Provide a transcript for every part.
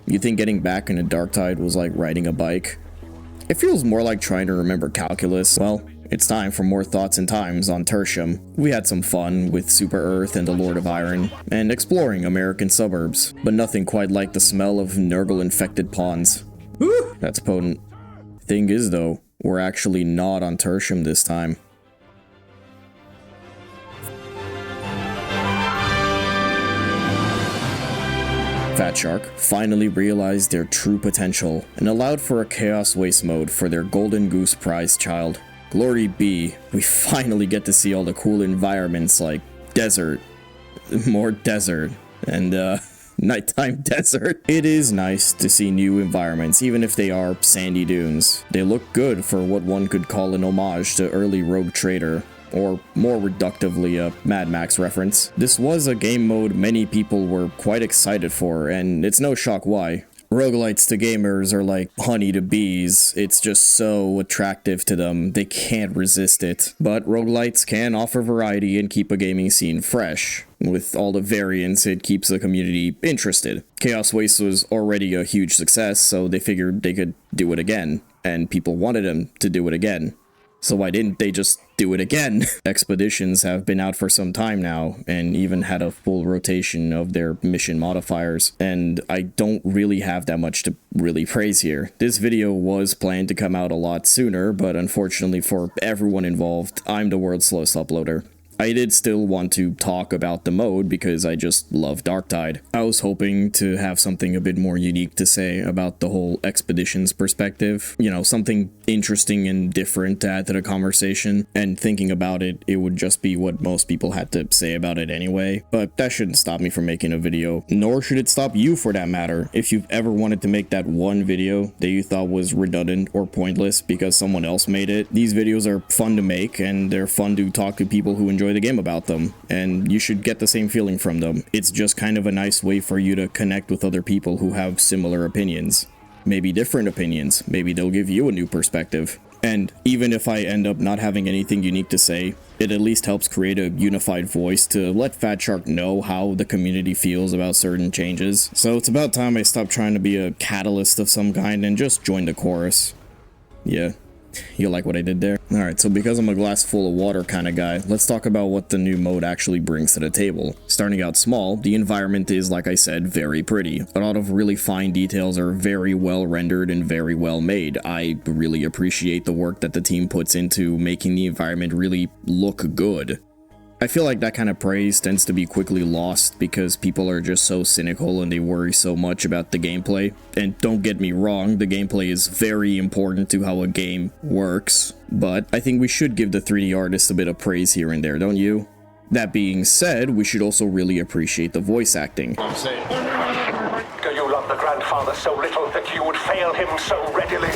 You think getting back into Darktide was like riding a bike? It feels more like trying to remember calculus. Well, it's time for more thoughts and times on Tertium. We had some fun with Super Earth and the Lord of Iron, and exploring American suburbs, but nothing quite like the smell of Nurgle-infected pawns. Woo! That's potent. Thing is though, we're actually not on Tertium this time. Fat Shark finally realized their true potential and allowed for a Chaos Waste mode for their Golden Goose prize child. Glory be, we finally get to see all the cool environments like desert, more desert, and nighttime desert. It is nice to see new environments, even if they are sandy dunes. They look good for what one could call an homage to early Rogue Trader, or more reductively a Mad Max reference. This was a game mode many people were quite excited for, and it's no shock why. Roguelites to gamers are like honey to bees. It's just so attractive to them, they can't resist it. But roguelites can offer variety and keep a gaming scene fresh. With all the variants, it keeps the community interested. Chaos Waste was already a huge success, so they figured they could do it again, and people wanted them to do it again. So why didn't they just do it again? Expeditions have been out for some time now, and even had a full rotation of their mission modifiers, and I don't really have that much to really praise here. This video was planned to come out a lot sooner, but unfortunately for everyone involved, I'm the world's slowest uploader. I did still want to talk about the mode because I just love Darktide. I was hoping to have something a bit more unique to say about the whole Expeditions perspective. You know, something interesting and different to add to the conversation. And thinking about it, it would just be what most people had to say about it anyway. But that shouldn't stop me from making a video. Nor should it stop you for that matter. If you've ever wanted to make that one video that you thought was redundant or pointless because someone else made it, these videos are fun to make and they're fun to talk to people who enjoy the game about them, and you should get the same feeling from them. It's just kind of a nice way for you to connect with other people who have similar opinions. Maybe different opinions, maybe they'll give you a new perspective. And even if I end up not having anything unique to say, it at least helps create a unified voice to let Fat Shark know how the community feels about certain changes. So it's about time I stopped trying to be a catalyst of some kind and just join the chorus. Yeah. You like what I did there? Alright, so because I'm a glass full of water kind of guy, let's talk about what the new mode actually brings to the table. Starting out small, the environment is, like I said, very pretty. A lot of really fine details are very well rendered and very well made. I really appreciate the work that the team puts into making the environment really look good. I feel like that kind of praise tends to be quickly lost because people are just so cynical and they worry so much about the gameplay. And don't get me wrong, the gameplay is very important to how a game works, but I think we should give the 3D artists a bit of praise here and there, don't you? That being said, we should also really appreciate the voice acting. Do you love the grandfather so little that you would fail him so readily?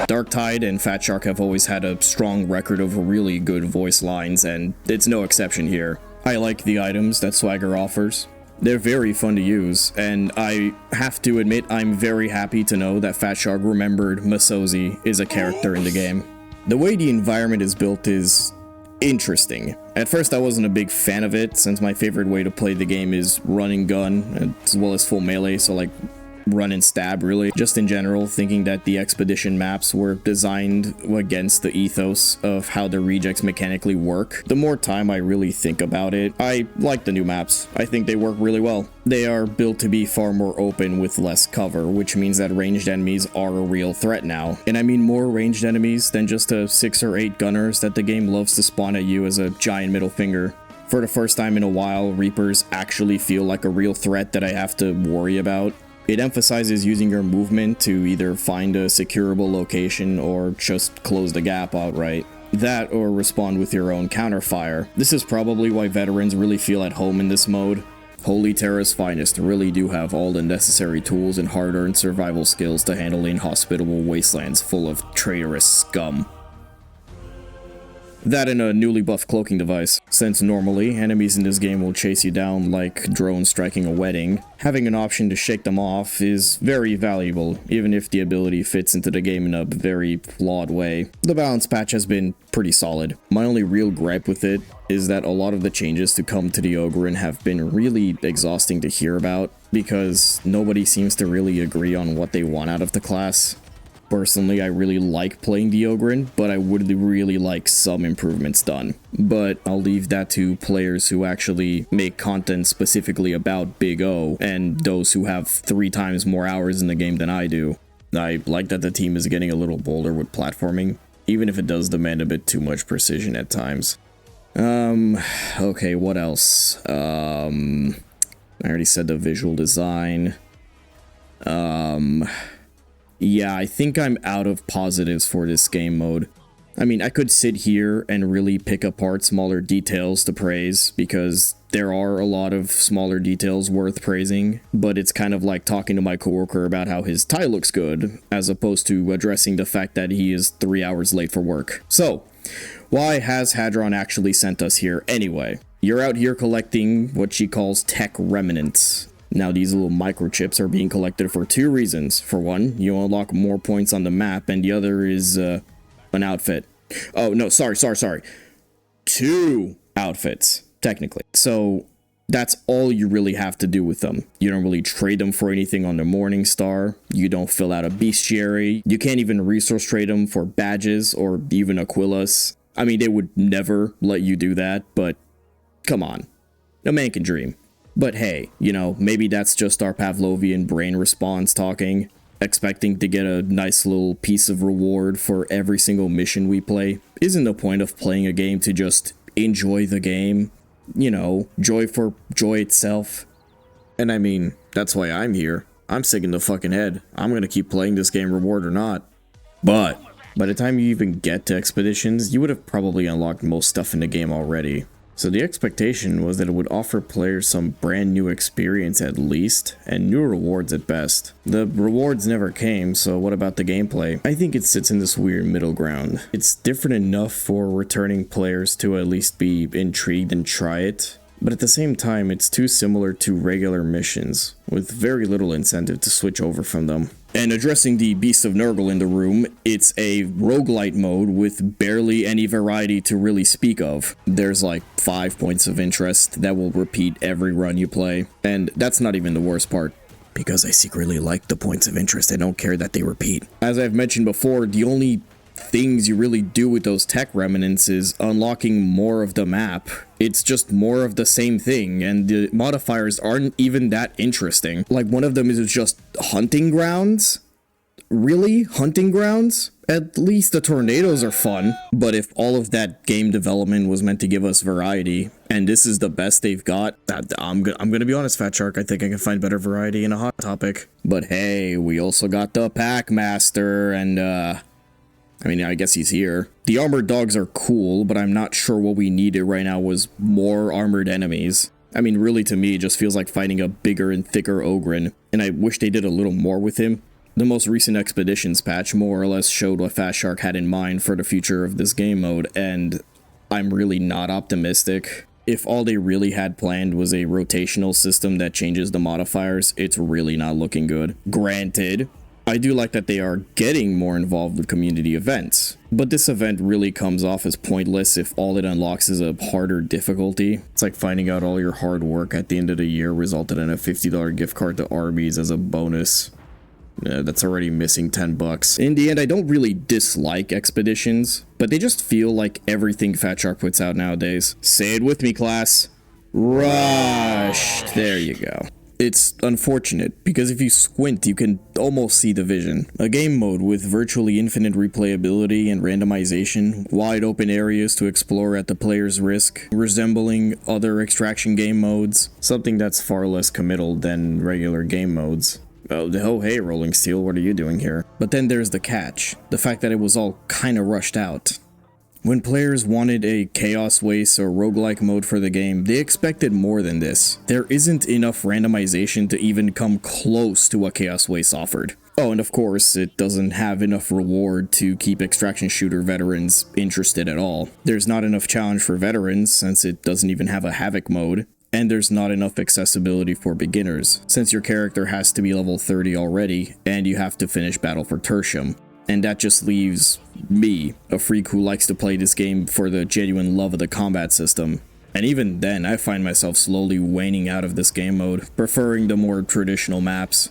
Darktide and Fat Shark have always had a strong record of really good voice lines, and it's no exception here. I like the items that Swagger offers. They're very fun to use, and I have to admit I'm very happy to know that Fat Shark remembered Masozi is a character in the game. The way the environment is built is interesting. At first I wasn't a big fan of it, since my favorite way to play the game is run and gun, as well as full melee, so like run and stab really. Just in general, thinking that the expedition maps were designed against the ethos of how the rejects mechanically work. The more time I really think about it, I like the new maps. I think they work really well. They are built to be far more open with less cover, which means that ranged enemies are a real threat now. And I mean more ranged enemies than just the 6 or 8 gunners that the game loves to spawn at you as a giant middle finger. For the first time in a while, Reapers actually feel like a real threat that I have to worry about. It emphasizes using your movement to either find a securable location or just close the gap outright. That or respond with your own counterfire. This is probably why veterans really feel at home in this mode. Holy Terra's finest really do have all the necessary tools and hard-earned survival skills to handle inhospitable wastelands full of traitorous scum. That and a newly buffed cloaking device. Since normally, enemies in this game will chase you down like drones striking a wedding, having an option to shake them off is very valuable, even if the ability fits into the game in a very flawed way. The balance patch has been pretty solid. My only real gripe with it is that a lot of the changes to come to the Ogryn have been really exhausting to hear about. because nobody seems to really agree on what they want out of the class. Personally, I really like playing the Ogryn, but I would really like some improvements done. But I'll leave that to players who actually make content specifically about Big O, and those who have 3 times more hours in the game than I do. I like that the team is getting a little bolder with platforming, even if it does demand a bit too much precision at times. Okay, what else? I already said the visual design. Yeah, I think I'm out of positives for this game mode. I mean, I could sit here and really pick apart smaller details to praise, because there are a lot of smaller details worth praising, but it's kind of like talking to my coworker about how his tie looks good, as opposed to addressing the fact that he is 3 hours late for work. So, why has Hadron actually sent us here anyway? You're out here collecting what she calls tech remnants. Now, these little microchips are being collected for 2 reasons. For one, you unlock more points on the map, and the other is, an outfit. Oh, no, sorry. 2 outfits, technically. So, that's all you really have to do with them. You don't really trade them for anything on the Morning Star. You don't fill out a bestiary. You can't even resource trade them for badges or even Aquilus. I mean, they would never let you do that, but come on. A man can dream. But hey, you know, maybe that's just our Pavlovian brain response talking, expecting to get a nice little piece of reward for every single mission we play. Isn't the point of playing a game to just enjoy the game? You know, joy for joy itself. And I mean, that's why I'm here. I'm sick in the fucking head. I'm gonna keep playing this game, reward or not. But by the time you even get to Expeditions, you would have probably unlocked most stuff in the game already. So the expectation was that it would offer players some brand new experience at least, and new rewards at best. The rewards never came, so what about the gameplay? I think it sits in this weird middle ground. It's different enough for returning players to at least be intrigued and try it, but at the same time it's too similar to regular missions, with very little incentive to switch over from them. And addressing the Beast of Nurgle in the room, it's a roguelite mode with barely any variety to really speak of. There's like 5 points of interest that will repeat every run you play. And that's not even the worst part, because I secretly like the points of interest. I don't care that they repeat. As I've mentioned before, the only things you really do with those tech remnants is unlocking more of the map. It's just more of the same thing, and the modifiers aren't even that interesting. Like, one of them is just hunting grounds? Really? Hunting grounds? At least the tornadoes are fun. But if all of that game development was meant to give us variety, and this is the best they've got, I'm gonna be honest, Fat Shark, I think I can find better variety in a hot topic. But hey, we also got the Packmaster, and I mean, I guess he's here. The armored dogs are cool, but I'm not sure what we needed right now was more armored enemies. I mean, really, to me, it just feels like fighting a bigger and thicker Ogryn, and I wish they did a little more with him. The most recent Expeditions patch more or less showed what Fat Shark had in mind for the future of this game mode, and I'm really not optimistic. If all they really had planned was a rotational system that changes the modifiers, it's really not looking good. Granted, I do like that they are getting more involved with community events, but this event really comes off as pointless if all it unlocks is a harder difficulty. It's like finding out all your hard work at the end of the year resulted in a $50 gift card to Arby's as a bonus. That's already missing $10. In the end, I don't really dislike Expeditions, but they just feel like everything Fat Shark puts out nowadays. Say it with me, class. Rushed. There you go. It's unfortunate, because if you squint, you can almost see the vision. A game mode with virtually infinite replayability and randomization, wide open areas to explore at the player's risk, resembling other extraction game modes, something that's far less committal than regular game modes. Oh, hey, Rolling Steel, what are you doing here? But then there's the catch, the fact that it was all kinda rushed out. When players wanted a Chaos Waste or roguelike mode for the game, they expected more than this. There isn't enough randomization to even come close to what Chaos Waste offered. Oh, and of course, it doesn't have enough reward to keep extraction shooter veterans interested at all. There's not enough challenge for veterans, since it doesn't even have a Havoc mode. And there's not enough accessibility for beginners, since your character has to be level 30 already, and you have to finish Battle for Tertium. And that just leaves me, a freak who likes to play this game for the genuine love of the combat system, And even then, I find myself slowly waning out of this game mode, preferring the more traditional maps.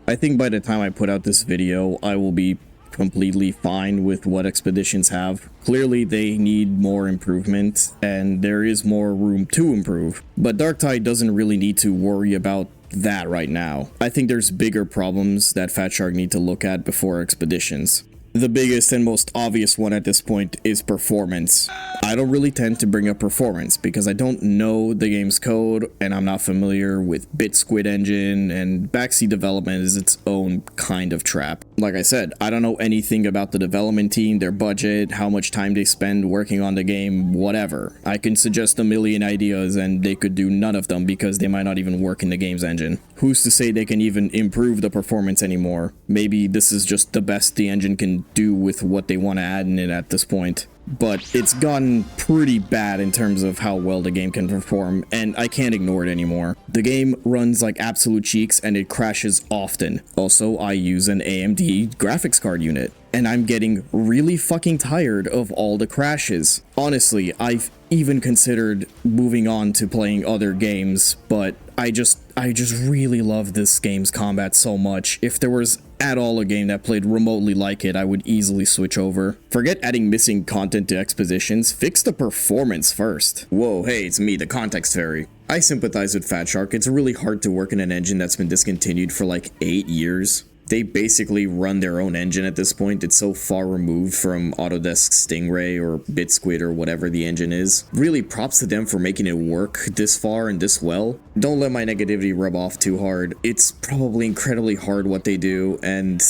I think by the time I put out this video, I will be completely fine with what Expeditions have. Clearly they need more improvement, and there is more room to improve. But Darktide doesn't really need to worry about that right now. I think there's bigger problems that Fat Shark need to look at before Expeditions. The biggest and most obvious one at this point is performance. I don't really tend to bring up performance because I don't know the game's code and I'm not familiar with BitSquid engine, and backseat development is its own kind of trap. Like I said, I don't know anything about the development team, their budget, how much time they spend working on the game, whatever. I can suggest a million ideas and they could do none of them because they might not even work in the game's engine. Who's to say they can even improve the performance anymore? Maybe this is just the best the engine can do with what they want to add in it at this point. But it's gotten pretty bad in terms of how well the game can perform, and I can't ignore it anymore. The game runs like absolute cheeks and it crashes often. Also, I use an AMD graphics card unit, and I'm getting really fucking tired of all the crashes. Honestly, I've even considered moving on to playing other games, but I just really love this game's combat so much. If there was at all a game that played remotely like it, I would easily switch over. Forget adding missing content to Expeditions, fix the performance first. Whoa, hey, it's me, the Context Fairy. I sympathize with Fat Shark. It's really hard to work in an engine that's been discontinued for like 8 years. They basically run their own engine at this point. It's so far removed from Autodesk Stingray or BitSquid or whatever the engine is. Really props to them for making it work this far and this well. Don't let my negativity rub off too hard. It's probably incredibly hard what they do, and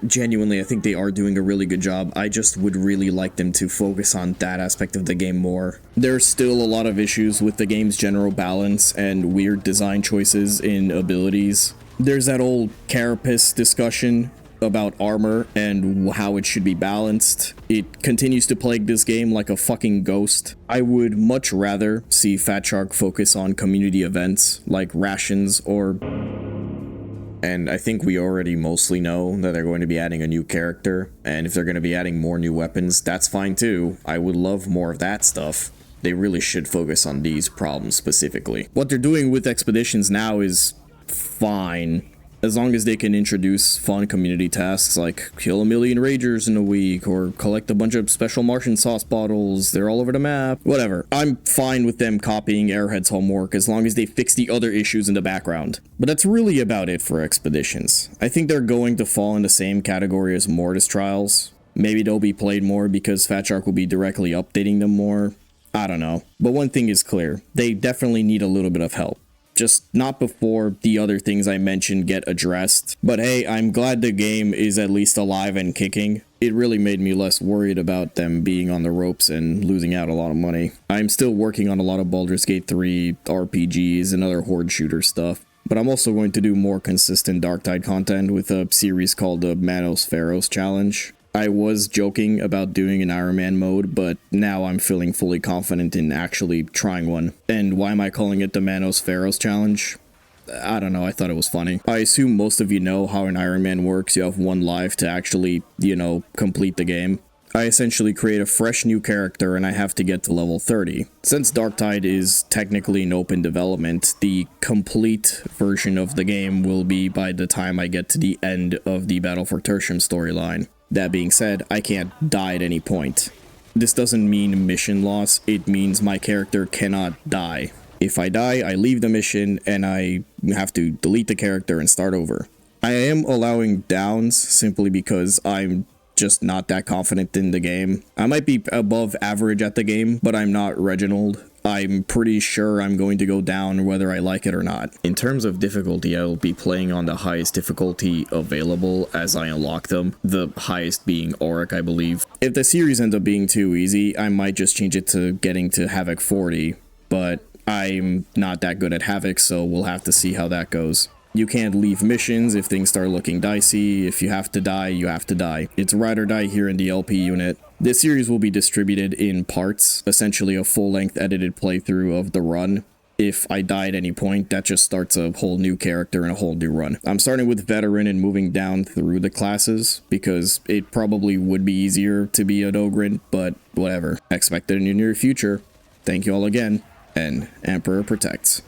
genuinely I think they are doing a really good job. I just would really like them to focus on that aspect of the game more. There's still a lot of issues with the game's general balance and weird design choices in abilities. There's that old carapace discussion about armor and how it should be balanced. It continues to plague this game like a fucking ghost. I would much rather see Fat Shark focus on community events like rations or... And I think we already mostly know that they're going to be adding a new character, and if they're going to be adding more new weapons, that's fine too. I would love more of that stuff. They really should focus on these problems specifically. What they're doing with Expeditions now is fine, as long as they can introduce fun community tasks like kill 1 million ragers in a week or collect a bunch of special Martian sauce bottles. They're all over the map. Whatever. I'm fine with them copying Airhead's homework as long as they fix the other issues in the background. But that's really about it for Expeditions. I think they're going to fall in the same category as Mortis Trials. Maybe they'll be played more because Fat Shark will be directly updating them more. I don't know. But one thing is clear. They definitely need a little bit of help. Just not before the other things I mentioned get addressed. But hey, I'm glad the game is at least alive and kicking. It really made me less worried about them being on the ropes and losing out a lot of money. I'm still working on a lot of Baldur's Gate 3 RPGs and other horde shooter stuff. But I'm also going to do more consistent Darktide content with a series called the Manos Pharaohs Challenge. I was joking about doing an Iron Man mode, but now I'm feeling fully confident in actually trying one. And why am I calling it the Manos Pharaohs Challenge? I don't know, I thought it was funny. I assume most of you know how an Iron Man works. You have one life to actually, complete the game. I essentially create a fresh new character and I have to get to level 30. Since Darktide is technically in open development, the complete version of the game will be by the time I get to the end of the Battle for Tertium storyline. That being said, I can't die at any point. This doesn't mean mission loss, it means my character cannot die. If I die, I leave the mission and I have to delete the character and start over. I am allowing downs simply because I'm just not that confident in the game. I might be above average at the game, but I'm not Reginald. I'm pretty sure I'm going to go down whether I like it or not. In terms of difficulty, I will be playing on the highest difficulty available as I unlock them, the highest being Auric, I believe. If the series ends up being too easy, I might just change it to getting to Havoc 40, but I'm not that good at Havoc, so we'll have to see how that goes. You can't leave missions if things start looking dicey. If you have to die, you have to die. It's ride or die here in the LP unit. This series will be distributed in parts, essentially a full-length edited playthrough of the run. If I die at any point, that just starts a whole new character and a whole new run. I'm starting with Veteran and moving down through the classes, because it probably would be easier to be an Ogryn, but whatever. Expect it in the near future. Thank you all again. and Emperor protects.